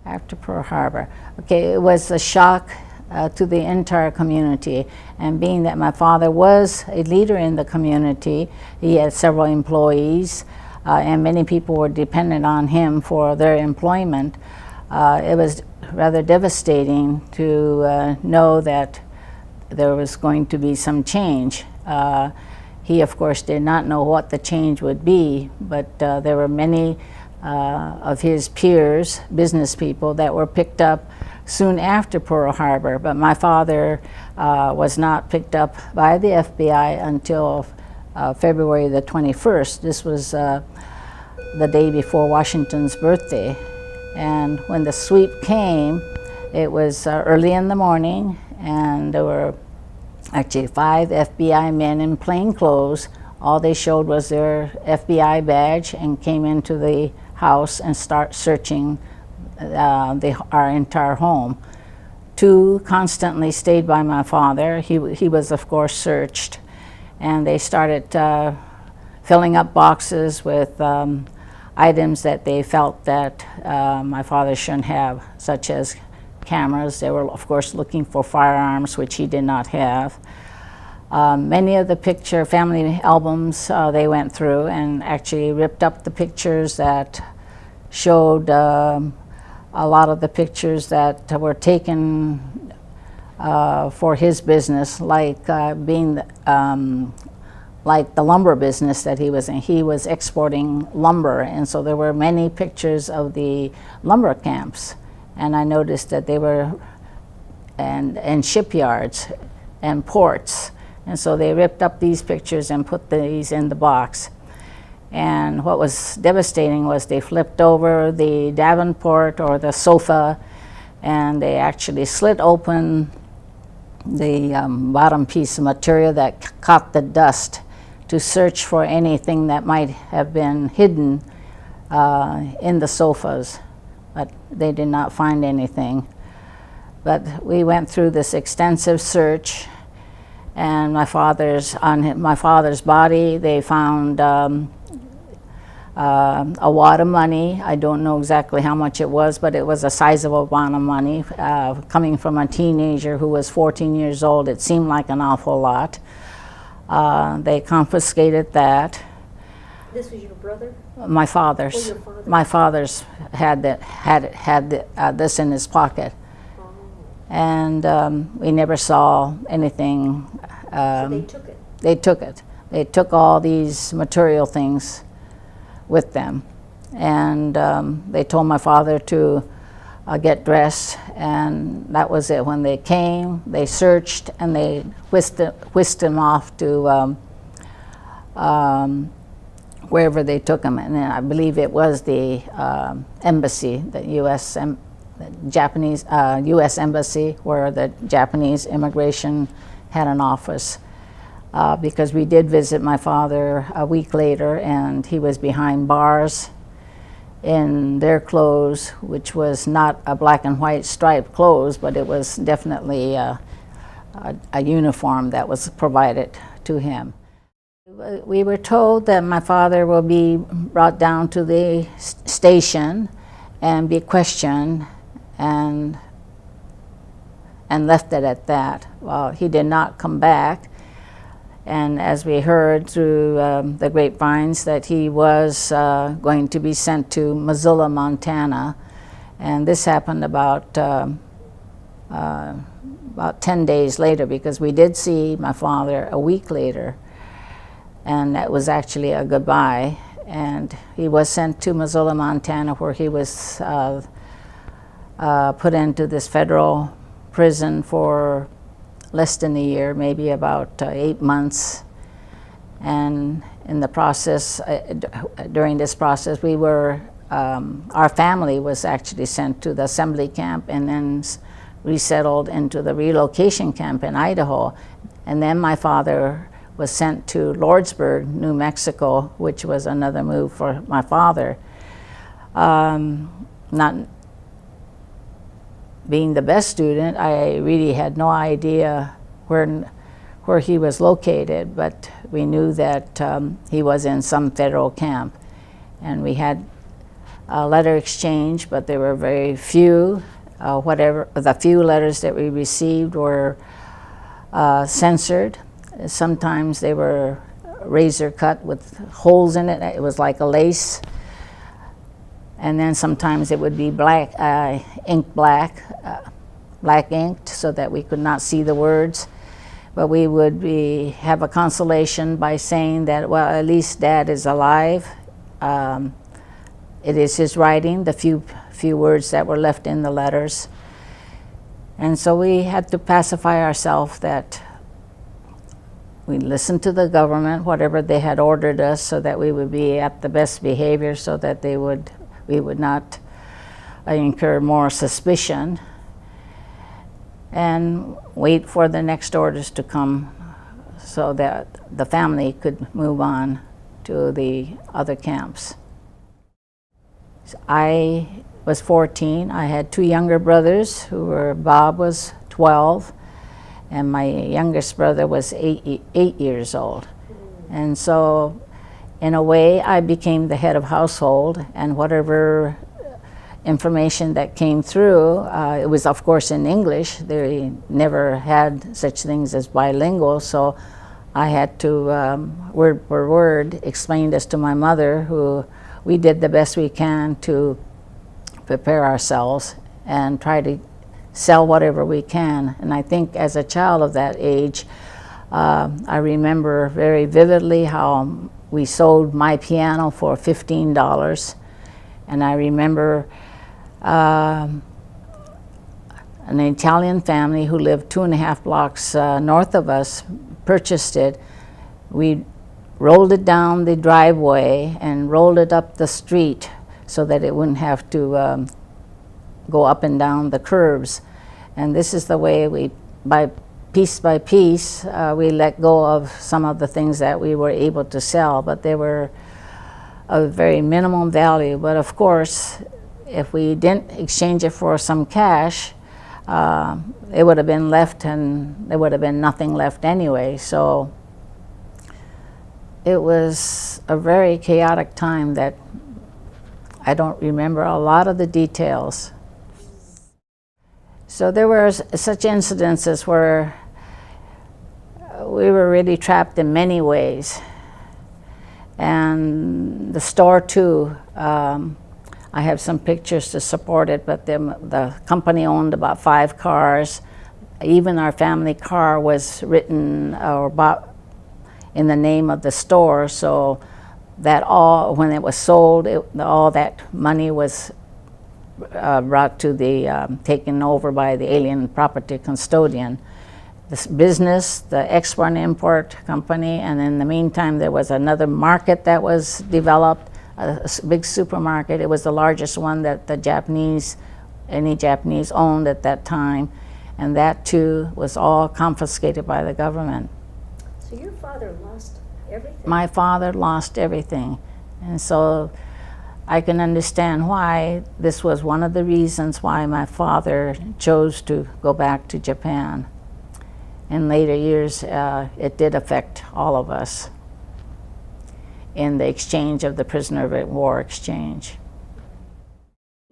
After Pearl Harbor. Okay, it was a shock to the entire community. And being that my father was a leader in the community, he had several employees, and many people were dependent on him for their employment. It was rather devastating to know that there was going to be some change. He, of course, did not know what the change would be, but there were many of his peers, business people, that were picked up soon after Pearl Harbor. But my father was not picked up by the FBI until February the 21st. This was the day before Washington's birthday. And when the sweep came, it was early in the morning, and there were actually 5 FBI men in plain clothes. All they showed was their FBI badge, and came into the house and start searching our entire home. 2 constantly stayed by my father. He was, of course, searched, and they started filling up boxes with items that they felt that my father shouldn't have, such as cameras. They were, of course, looking for firearms, which he did not have. Many of the family albums they went through and actually ripped up the pictures that showed a lot of the pictures that were taken for his business, like being like the lumber business that he was in. He was exporting lumber, and so there were many pictures of the lumber camps. And I noticed that they were and shipyards and ports. And so they ripped up these pictures and put these in the box. And what was devastating was they flipped over the Davenport or the sofa, and they actually slit open the bottom piece of material that caught the dust to search for anything that might have been hidden in the sofas. But they did not find anything. But we went through this extensive search, and on my father's body they found a wad of money. I don't know exactly how much it was, but it was a sizable amount of money. Coming from a teenager who was 14 years old, it seemed like an awful lot. They confiscated that. This was your brother? My father's. Oh, your father. My father's had this in his pocket. Oh. And we never saw anything. So they took it? They took it. They took all these material things with them. And they told my father to get dressed, and that was it. When they came, they searched, and they whisked him off to wherever they took him. And I believe it was the embassy, the U.S. Embassy, where the Japanese immigration had an office. Because we did visit my father a week later, and he was behind bars in their clothes, which was not a black and white striped clothes, but it was definitely a uniform that was provided to him. We were told that my father will be brought down to the station and be questioned, and left it at that. Well, he did not come back. And as we heard through the grapevines, that he was going to be sent to Missoula, Montana. And this happened about 10 days later, because we did see my father a week later. And that was actually a goodbye. And he was sent to Missoula, Montana, where he was put into this federal prison for less than a year, maybe about 8 months. And in the process, during this process, we were, our family was actually sent to the assembly camp and then resettled into the relocation camp in Idaho. And then my father was sent to Lordsburg, New Mexico, which was another move for my father. Not being the best student, I really had no idea where he was located, but we knew that he was in some federal camp. And we had letter exchange, but there were very few. The few letters that we received were censored. Sometimes they were razor cut with holes in it. It was like a lace. And then sometimes it would be black, black inked, so that we could not see the words. But we would have a consolation by saying that, well, at least Dad is alive. It is his writing, the few words that were left in the letters. And so we had to pacify ourselves that we listened to the government, whatever they had ordered us, so that we would be at the best behavior, so that we would not incur more suspicion, and wait for the next orders to come so that the family could move on to the other camps. I was 14. I had two younger brothers Bob was 12, and my youngest brother was 8 years old. And so in a way, I became the head of household, and whatever information that came through, it was of course in English. They never had such things as bilingual, so I had to word for word explain this to my mother, who we did the best we can to prepare ourselves and try to sell whatever we can. And I think as a child of that age, I remember very vividly how we sold my piano for $15, and I remember an Italian family who lived 2.5 blocks north of us purchased it. We rolled it down the driveway and rolled it up the street so that it wouldn't have to go up and down the curbs. And this is the way by piece, we let go of some of the things that we were able to sell, but they were of very minimum value. But of course, if we didn't exchange it for some cash, it would have been left, and there would have been nothing left anyway. So it was a very chaotic time that I don't remember a lot of the details. So there were such incidences where we were really trapped in many ways. And the store too, I have some pictures to support it, but the company owned about 5 cars. Even our family car was written or bought in the name of the store, so that when it was sold, all that money was brought to taken over by the alien property custodian. This business, the export and import company, and in the meantime there was another market that was developed, a big supermarket. It was the largest one that any Japanese owned at that time, and that too was all confiscated by the government. So your father lost everything? My father lost everything, and so I can understand why this was one of the reasons why my father chose to go back to Japan. In later years, it did affect all of us in the exchange of the prisoner of war exchange.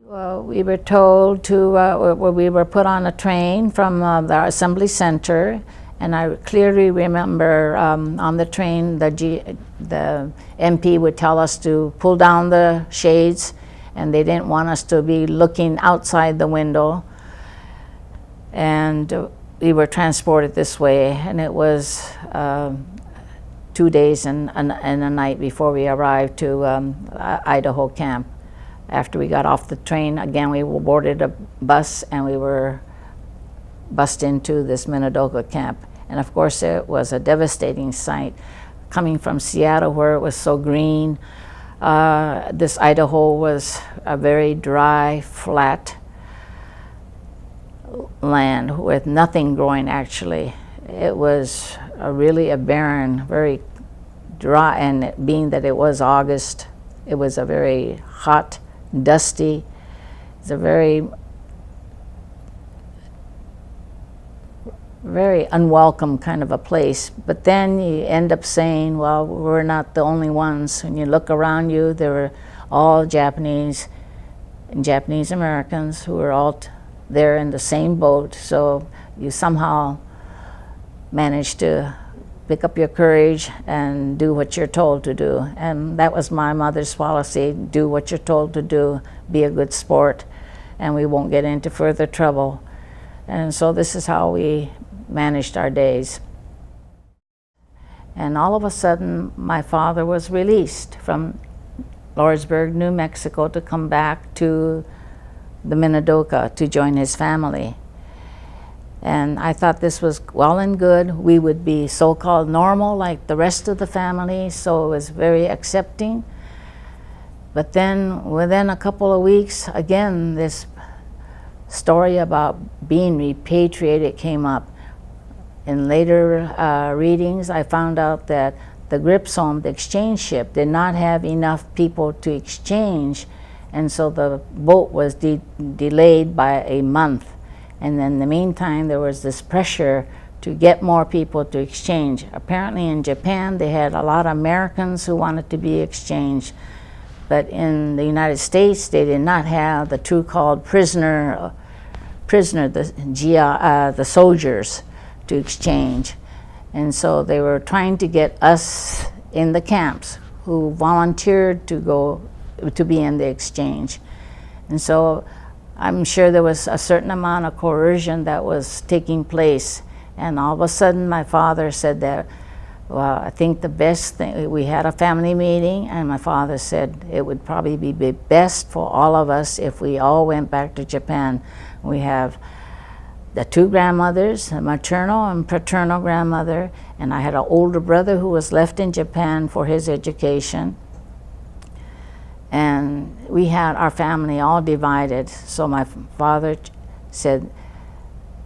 Well, we were told we were put on a train from the assembly center, and I clearly remember on the train the MP would tell us to pull down the shades, and they didn't want us to be looking outside the window. And we were transported this way, and it was 2 days and a night before we arrived to Idaho camp. After we got off the train, again we boarded a bus and we were bussed into this Minidoka camp. And of course it was a devastating sight. Coming from Seattle, where it was so green, this Idaho was a very dry, flat land with nothing growing actually. It was really a barren, very dry, and being that it was August, it was a very hot, dusty, it's a very unwelcome kind of a place. But then you end up saying, well, we're not the only ones. When you look around you, they were all Japanese and Japanese Americans who were all there in the same boat. So you somehow manage to pick up your courage and do what you're told to do. And that was my mother's policy: do what you're told to do, be a good sport, and we won't get into further trouble. And so this is how we managed our days. And all of a sudden, my father was released from Lordsburg, New Mexico, to come back to the Minidoka to join his family. And I thought this was well and good. We would be so-called normal like the rest of the family, so it was very accepting. But then within a couple of weeks, again, this story about being repatriated came up. In later readings, I found out that the Gripsholm, the exchange ship, did not have enough people to exchange, and so the boat was delayed by a month. And in the meantime, there was this pressure to get more people to exchange. Apparently in Japan, they had a lot of Americans who wanted to be exchanged. But in the United States, they did not have the true called prisoner, the soldiers, to exchange. And so they were trying to get us in the camps who volunteered to go to be in the exchange. And so I'm sure there was a certain amount of coercion that was taking place. And all of a sudden my father said that, well, I think the best thing, we had a family meeting, and my father said it would probably be best for all of us if we all went back to Japan. We have the two grandmothers, a maternal and paternal grandmother, and I had an older brother who was left in Japan for his education. And we had our family all divided. So my father said,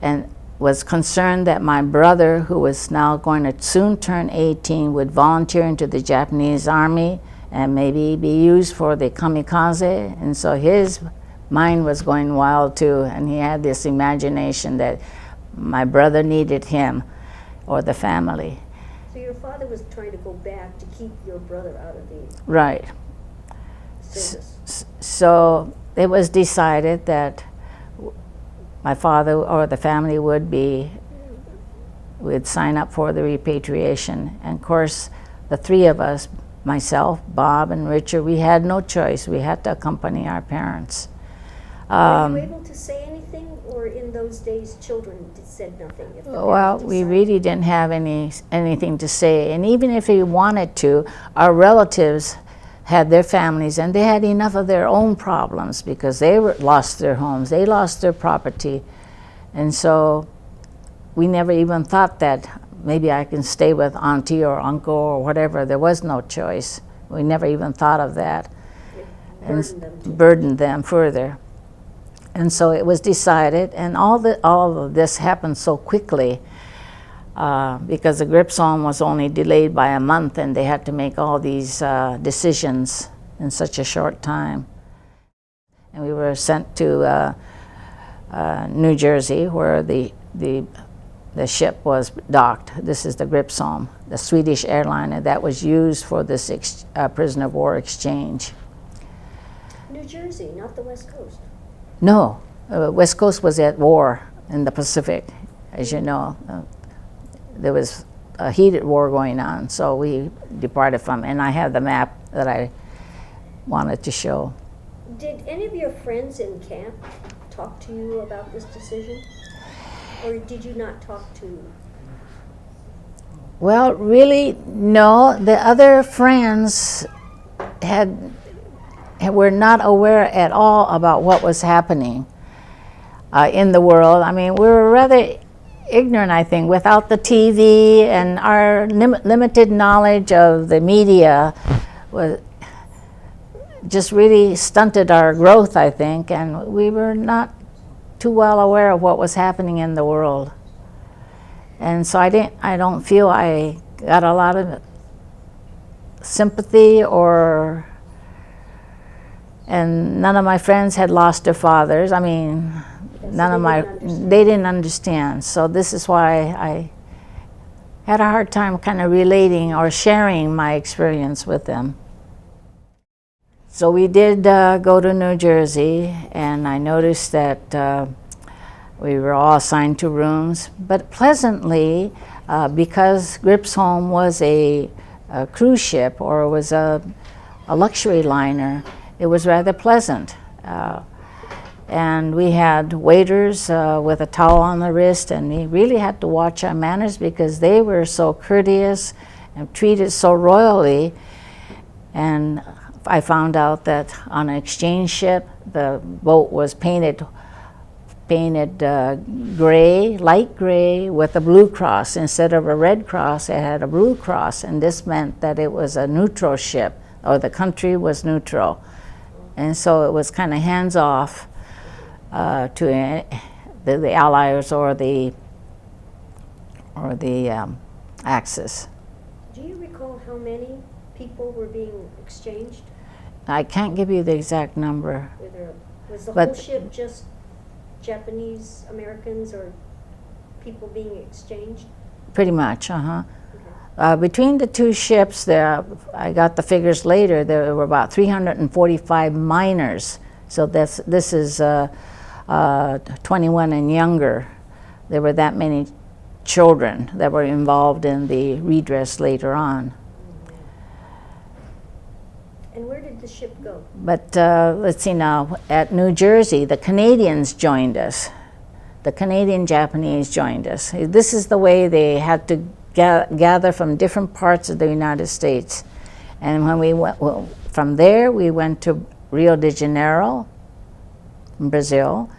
and was concerned that my brother, who was now going to soon turn 18, would volunteer into the Japanese army and maybe be used for the Kamikaze. And so his mind was going wild too, and he had this imagination that my brother needed him or the family. So your father was trying to go back to keep your brother out of the Right. service. So it was decided that my father or the family would sign up for the repatriation. And of course, the three of us, myself, Bob, and Richard, we had no choice. We had to accompany our parents. Were you able to say anything, or in those days children said nothing? If the Well, parents we decided? really didn't have anything to say. And even if we wanted to, our relatives had their families, and they had enough of their own problems because they lost their homes, they lost their property. And so we never even thought that maybe I can stay with auntie or uncle or whatever. There was no choice. We never even thought of that. Burdened them further. And so it was decided, and all of this happened so quickly because the Gripsholm was only delayed by a month, and they had to make all these decisions in such a short time. And we were sent to New Jersey, where the ship was docked. This is the Gripsholm, the Swedish airliner that was used for this prisoner of war exchange. New Jersey, not the West Coast. No, West Coast was at war in the Pacific, as you know. There was a heated war going on, so we departed from, and I have the map that I wanted to show. Did any of your friends in camp talk to you about this decision? Or did you not talk to? Well, really, no. The other friends were not aware at all about what was happening in the world. I mean, we were rather ignorant, I think, without the TV, and our limited knowledge of the media was just really stunted our growth, I think, and we were not too well aware of what was happening in the world. And so I don't feel I got a lot of sympathy, and none of my friends had lost their fathers. I mean, they didn't understand. So this is why I had a hard time kind of relating or sharing my experience with them. So we did go to New Jersey, and I noticed that we were all assigned to rooms, but pleasantly, because Gripsholm was a cruise ship, or was a luxury liner, it was rather pleasant. And we had waiters with a towel on the wrist, and we really had to watch our manners because they were so courteous and treated so royally. And I found out that on an exchange ship, the boat was painted gray, light gray, with a blue cross. Instead of a red cross, it had a blue cross, and this meant that it was a neutral ship, or the country was neutral. And so it was kind of hands-off to the Allies or the Axis. Do you recall how many people were being exchanged? I can't give you the exact number. Was the whole ship just Japanese Americans or people being exchanged? Pretty much, Okay. Between the two ships, there, I got the figures later, there were about 345 minors. So this is 21 and younger. There were that many children that were involved in the redress later on. And where did the ship go? But let's see now, at New Jersey, the Canadians joined us. The Canadian Japanese joined us. This is the way they had to gather from different parts of the United States. And when we went, from there, we went to Rio de Janeiro, Brazil,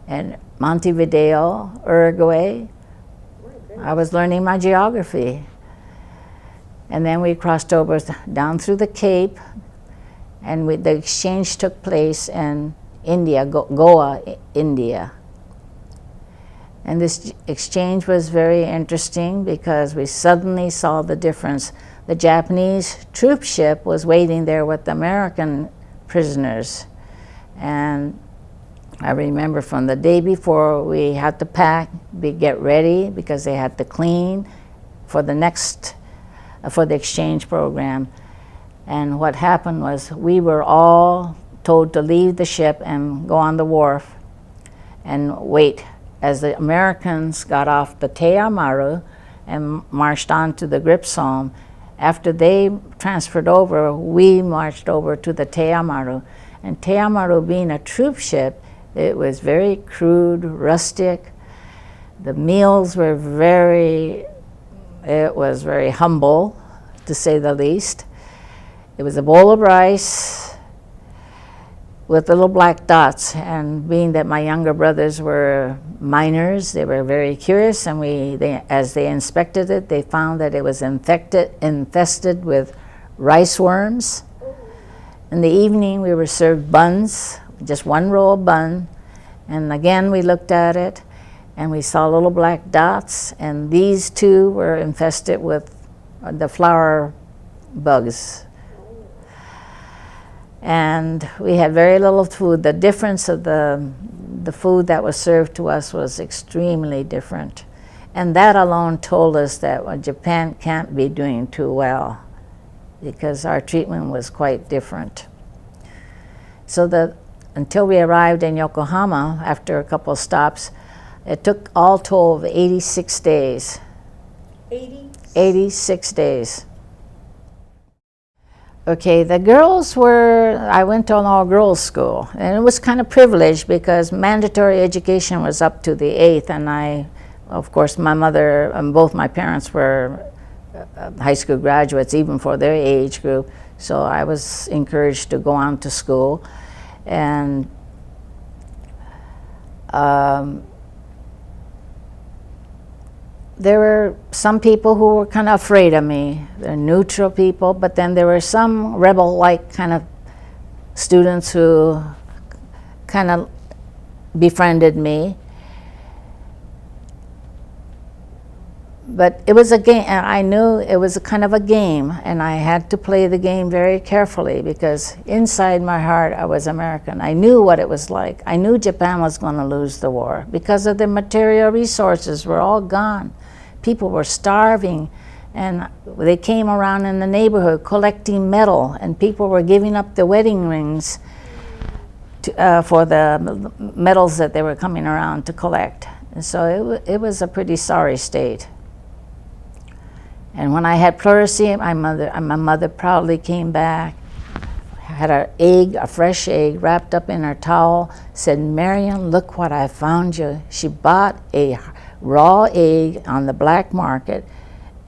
and Montevideo, Uruguay. I was learning my geography. And then we crossed over down through the Cape, and the exchange took place in India, Goa, India. And this exchange was very interesting because we suddenly saw the difference. The Japanese troop ship was waiting there with the American prisoners. And I remember from the day before, we had to pack, get ready, because they had to clean for the exchange program. And what happened was we were all told to leave the ship and go on the wharf and wait as the Americans got off the Te Amaru and marched on to the Gripsholm. After they transferred over, we marched over to the Te Amaru. And Te Amaru, being a troop ship, it was very crude, rustic. The meals were it was very humble, to say the least. It was a bowl of rice with little black dots, and being that my younger brothers were miners, they were very curious, and as they inspected it, they found that it was infested with rice worms. In the evening, we were served buns, just one roll of bun, and again we looked at it, and we saw little black dots, and these two were infested with the flour bugs. And we had very little food. The difference of the food that was served to us was extremely different. And that alone told us that Japan can't be doing too well, because our treatment was quite different. So until we arrived in Yokohama, after a couple of stops, it took all told 86 days. 86 days. Okay, the girls I went to an all-girls school, and it was kind of privileged because mandatory education was up to the 8th, and of course, my mother and both my parents were high school graduates, even for their age group, so I was encouraged to go on to school. And there were some people who were kind of afraid of me. They're neutral people, but then there were some rebel-like kind of students who kind of befriended me. But it was a game, and I knew it was a kind of a game, and I had to play the game very carefully because inside my heart I was American. I knew what it was like. I knew Japan was going to lose the war because of the material resources were all gone. People were starving, And they came around in the neighborhood collecting metal, and people were giving up their wedding rings for the metals that they were coming around to collect. And so it was a pretty sorry state. And when I had pleurisy, my mother proudly came back, had a fresh egg wrapped up in her towel, said, "Marion, look what I found you." She bought a raw egg on the black market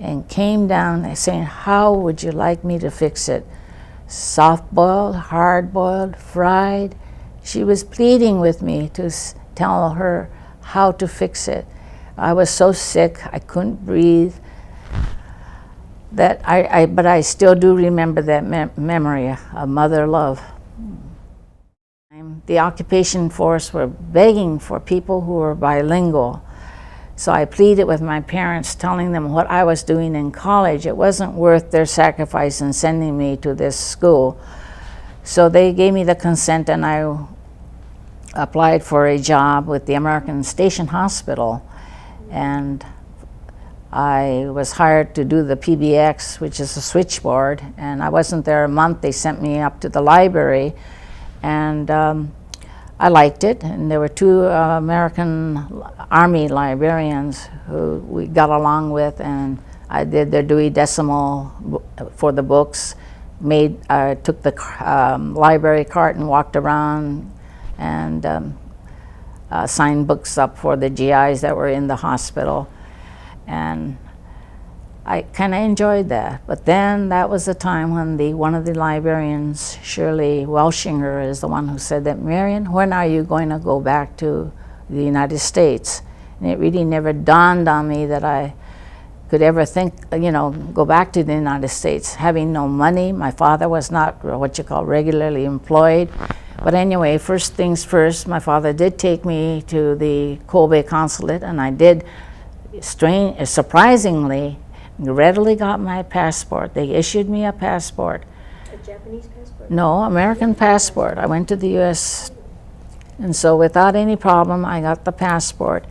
and came down saying, "How would you like me to fix it? Soft-boiled, hard-boiled, fried?" She was pleading with me to tell her how to fix it. I was so sick, I couldn't breathe. But I still do remember that memory of mother love. The occupation force were begging for people who were bilingual. So I pleaded with my parents, telling them what I was doing in college. It wasn't worth their sacrifice in sending me to this school. So they gave me the consent, and I applied for a job with the American Station Hospital. And I was hired to do the PBX, which is a switchboard, and I wasn't there a month. They sent me up to the library, and I liked it. And there were two American Army librarians who we got along with, and I did their Dewey Decimal for the books. I took the library cart and walked around and signed books up for the GIs that were in the hospital. And I kind of enjoyed that. But then that was the time when one of the librarians, Shirley Welshinger, is the one who said that, "Marion, when are you going to go back to the United States?" And it really never dawned on me that I could ever think, go back to the United States. Having no money, my father was not what you call regularly employed. But anyway, first things first, my father did take me to the Kobe consulate, and I did surprisingly, readily got my passport. They issued me a passport. A Japanese passport? No, American passport. I went to the U.S. And so without any problem, I got the passport.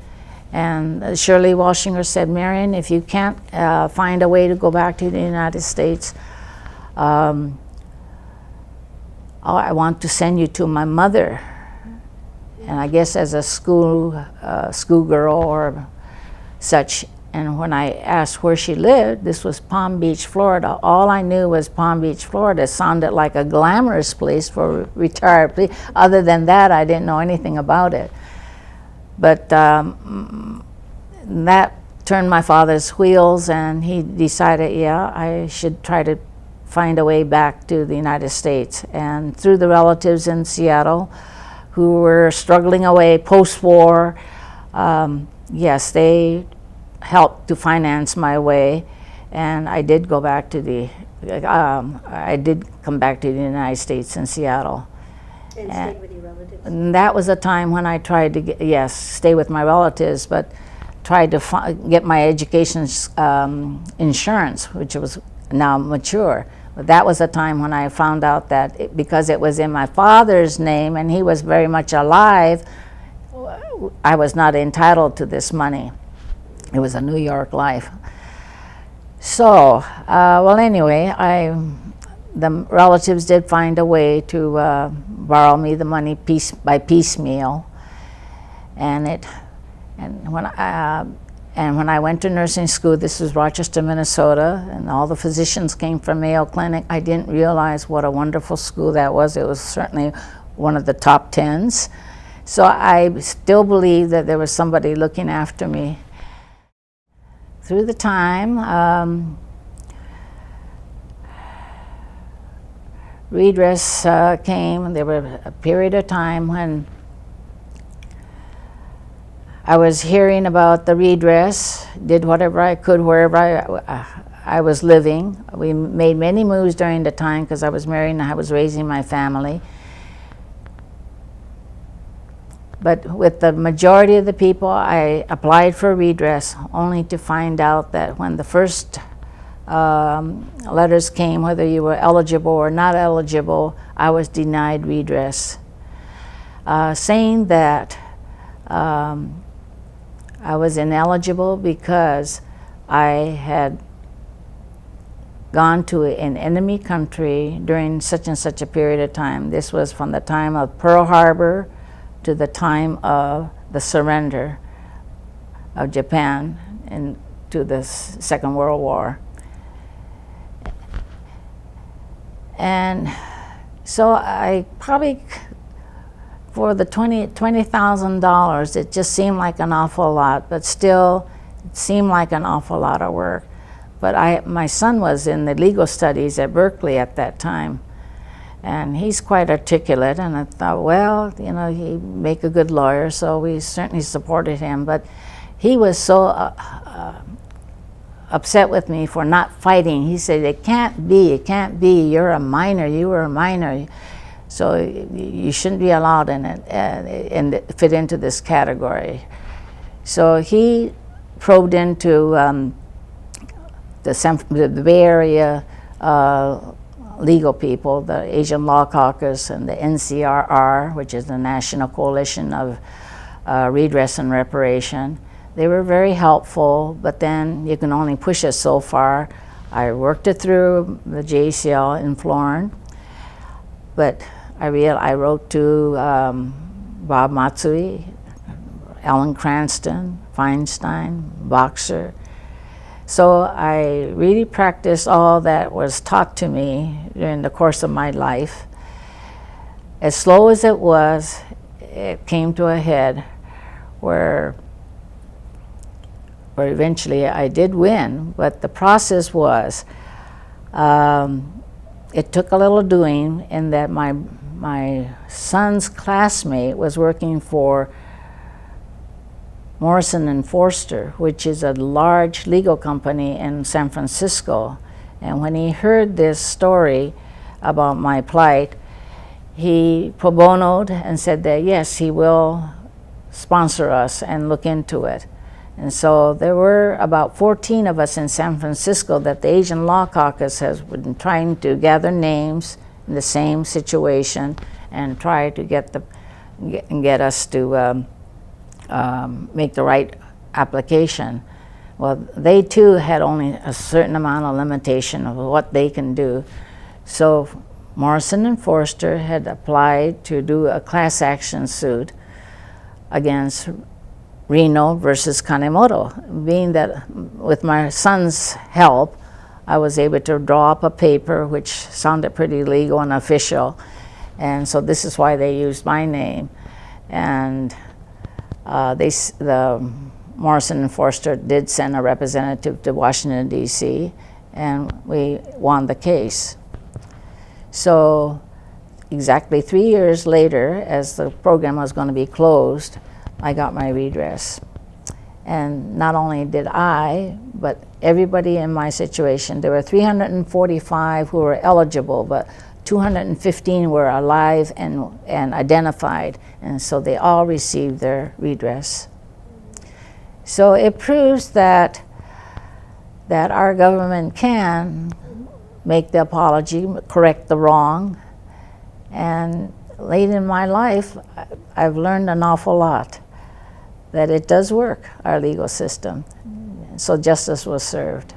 And Shirley Welshinger said, "Marion, if you can't find a way to go back to the United States, I want to send you to my mother." And I guess as a schoolgirl or such. And when I asked where she lived, this was Palm Beach, Florida. All I knew was Palm Beach, Florida. It sounded like a glamorous place for retired people. Other than that, I didn't know anything about it. But that turned my father's wheels, and he decided, yeah, I should try to find a way back to the United States. And through the relatives in Seattle who were struggling away post-war, yes, they helped to finance my way, and I did go back to I did come back to the United States in Seattle. And stayed with your relatives? And that was a time when I tried to stay with my relatives, but tried to get my education insurance, which was now mature. But that was a time when I found out that because it was in my father's name and he was very much alive, I was not entitled to this money. It was a New York life. So, well, anyway, the relatives did find a way to borrow me the money piecemeal, and when I went to nursing school, this was Rochester, Minnesota, and all the physicians came from Mayo Clinic. I didn't realize what a wonderful school that was. It was certainly one of the top 10s. So I still believe that there was somebody looking after me. Through the time, redress came. There were a period of time when I was hearing about the redress, did whatever I could wherever I was living. We made many moves during the time because I was married and I was raising my family. But with the majority of the people, I applied for redress, only to find out that when the first letters came, whether you were eligible or not eligible, I was denied redress, saying that I was ineligible because I had gone to an enemy country during such and such a period of time. This was from the time of Pearl Harbor to the time of the surrender of Japan to the Second World War. And so I probably, for the $20,000, it just seemed like an awful lot, but still it seemed like an awful lot of work. But my son was in the legal studies at Berkeley at that time, and he's quite articulate, and I thought, well, you know, he'd make a good lawyer, so we certainly supported him. But he was so upset with me for not fighting. He said, it can't be, you're a minor, you were a minor, so you shouldn't be allowed in it and fit into this category. So he probed into the Bay Area legal people, the Asian Law Caucus and the NCRR, which is the National Coalition of Redress and Reparation. They were very helpful, but then you can only push us so far. I worked it through the JCL in Florin, but I wrote to Bob Matsui, Ellen Cranston, Feinstein, Boxer. So I really practiced all that was taught to me during the course of my life. As slow as it was, it came to a head where eventually I did win, but the process was, it took a little doing in that my son's classmate was working for Morrison and Foerster, which is a large legal company in San Francisco. And when he heard this story about my plight, he pro bonoed and said that yes, he will sponsor us and look into it. And so there were about 14 of us in San Francisco that the Asian Law Caucus has been trying to gather names in the same situation and try to get us to make the right application. Well, they too had only a certain amount of limitation of what they can do. So Morrison and Foerster had applied to do a class action suit against Reno versus Kanemoto. Being that with my son's help, I was able to draw up a paper which sounded pretty legal and official. And so this is why they used my name. And the Morrison and Foerster did send a representative to Washington, D.C., and we won the case. So exactly 3 years later, as the program was going to be closed, I got my redress. And not only did I, but everybody in my situation, there were 345 who were eligible, but 215 were alive and identified, and so they all received their redress. So it proves that our government can make the apology, correct the wrong, and late in my life, I've learned an awful lot, that it does work, our legal system. So justice was served.